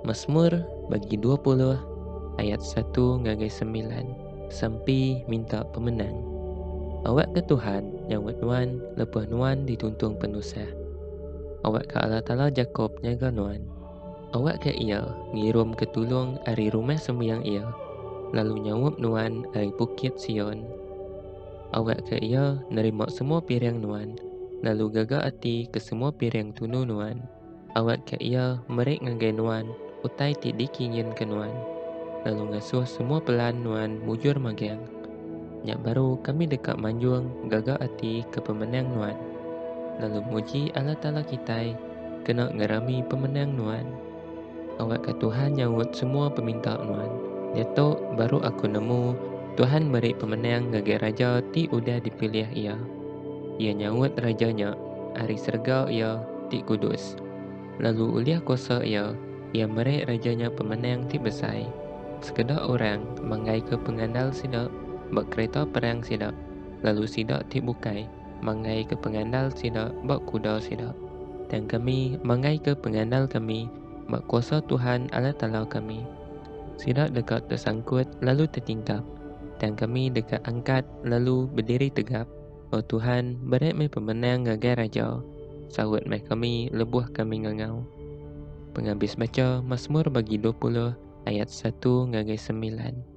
Mazmur bagi 20 ayat 1 ngagai 9 sampai minta pemenang. Awak ke Tuhan nyawat nuan lepuh nuan dituntung penusah. Awak ke Allah Ta'ala Jakob nyaga nuan. Awak ke ia ngirum ketulung ari rumah sembiang ia, lalu nyawup nuan ari bukit Sion. Awak ke ia nerima semua piring nuan, lalu gaga ati ke semua piring tunu nuan. Awak ke ia merek ngagai nuan, utai ti dikingin ke nuan, lalu ngasuh semua pelan nuan mujur magiang. Nyak baru kami dekat manjuang gaga ati ke pemenang nuan, lalu muji Allah Ta'ala kitai, kena ngerami pemenang nuan. Awak ke Tuhan nyawut semua peminta nuan. Datuk baru aku nemu Tuhan beri pemenang ngagai raja ti udah dipilih ia. Ia nyawut rajanya, ari sergau ia ti kudus. Lalu uliah kuasa ia merek rajanya pemenang ti besai. Sekedar orang manggai ke pengandal sidak, bak kereta perang sidak. Lalu sidak ti bukai, manggai ke pengandal sidak, bak kuda sidak. Dan kami manggai ke pengandal kami, bak kuasa Tuhan Allah Ta'ala kami. Sidak dekat tersangkut lalu tertingkap, dan kami dekat angkat lalu berdiri tegap. Oh Tuhan, berat mai pemenang ngagai raja, sahut mai kami lebuh kami ngangau. Penghabis baca Mazmur bagi 20 ayat 1 ngagai 9.